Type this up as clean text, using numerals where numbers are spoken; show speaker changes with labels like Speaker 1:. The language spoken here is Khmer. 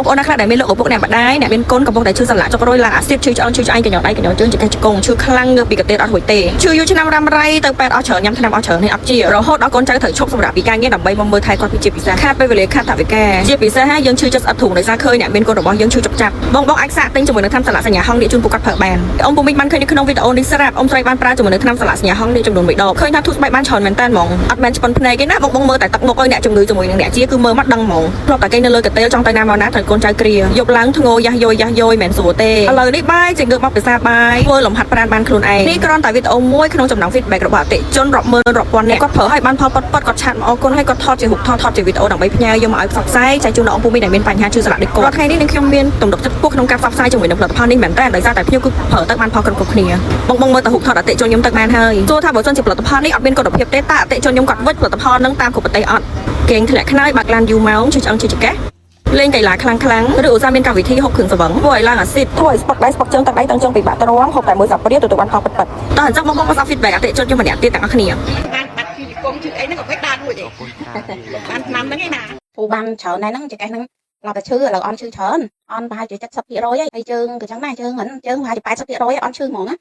Speaker 1: បងប្អូនណាខ្លះដែលមានលោកឪពុកអ្នកម្ដាយអ្នកមានកូនកំពុងតែឈឺសន្លាក់ចុករយឡើងអាស៊ីតឈឺឆ្អឹងឈឺឆ្អែងកញ្ញោដៃកញ្ញោជើងចង្កេះចង្កងឈឺខ្លាំងងើបពីកន្ទេលអត់រួចទេឈឺយូរឆ្នាំរ៉ាំរ៉ៃទៅពេទ្យអស់ច្រើនញ៉ាំថ្នាំអស់ច្រើននេះអត់ជារហូតដល់កូនចៅត្រូវឈប់សម្រាប់ពីការងារដើម្បីមកមើលថែគាត់ពីជាពិសេសខាតពេលវេលាខាតថវិកាជាពិសេសហើយយើងឈឺចិត្តស្អិតធូរដោយសារឃើញអ្នកមានកូនរបស់យើងឈឺចុកចាប់បងអាចសាកទិញជាមួយនឹងថ្នាំសន្លាក់សញ្ញាហង្សនេះជូនពួកគាត់ប្រើបានអ៊ំពុំមីងបានឃើញនៅក្នុងវីដេអូនេះស្រាប់អ៊ំស្រីបានប្រើជាមួយនឹងថ្នាំសន្លាក់សញ្ញាហង្សនេះចំនួន1ដបឃើញថាធូរស្បែកបានច្រើនមែនតើហ្មងអត់មែនឆ្ប៉ុនភ្នែកទេណាបងមើលតែទឹកមុខឲ្យអ្នកជំងឺជាមួយនឹងអ្នកជាគឺមើលមកដឹងហ្មងធ្លាប់តែគេនៅលើកន្ទេលចង់ទៅណាមកណាត្រូវកូនចៅគ្រាយកឡើងធ្ងរយ៉ាស់យយមិនស្រួលទេឥឡូវនេះបាយជាងើបមកពិសាបាយធ្វើលំហាត់ប្រាណបានខ្លួនឯងនេះគ្រាន់តែវីដេអូមួយក្នុងចំណោម feedback របស់អតិថិជនរាប់ម៉ឺនរាប់ពាន់នាក់គាត់ប្រើឲ្យបានផលប៉ត់គាត់ឆាតមកអរគុណហើយគាត់ថតជារូបថតជាវីដេអូដើម្បីផ្ញើយកមកឲ្យផ្សព្វផ្សាយចែកជូនដល់អង្គភូមិដែលមានបញ្ហាឈឺសន្លាក់ដូចគាត់ថ្ងៃនេះនឹងខ្ញុំមានទំនុកចិត្តខ្ពស់ក្នុងការផ្សព្វផ្សាយជាមួយនឹងផលិតផលនេះមែនតើដោយសារតែភ្ញៀវគឺប្រើទៅបានផលគ្រប់គ្នាបងមើលទៅរូបថតអតិថិជនខ្ញុំទៅបានហើយទោះថាបើសិនជាផលិតផលនេះអត់មានគុណភាពទេតើអតិថិជនខ្ញុំគាត់វិចផលិតផលនឹងតាមគ្រប់ប្រទេសអត់គេងធ្លាក់ខ្នើយបាក់ឡានយូរម៉ោងឈឺឆ្អឹងឈឺចង្កេះលេងកីឡាខ្លាំងឬឧស្សាហ៍មានកម្មវិធីហូបគ្រឿងស្រវឹងធ្វើឲ្យឡើងអាស៊ីតធ្វើឲ្យស្ពកដៃស្ពកជើងទាំងដៃទាំងជើងពិបាកទ្រាំហូបតែមួយសាប់ព្រាទទួលបានផលពិតតើអញ្ចឹងបងសាប់ feedback អតិថិជនខ្ញុំម្នាក់ទៀតទាំងអស់គ្នាបានបាត់ជិះកុំជិះអីហ្នឹងក៏ពេកដានមួយទេបានឆ្នាំហ្នឹងឯណាពូបានច្រើនណែហ្នឹងចង្កេះហ្នឹងឡប់តែឈឺឥឡូវអន់ឈឺច្រើនអន់ប្រហែលជា70%ហើយជើងក៏ចឹងដែរជើងប្រហែលជា80%អន់ឈឺហ្មងណា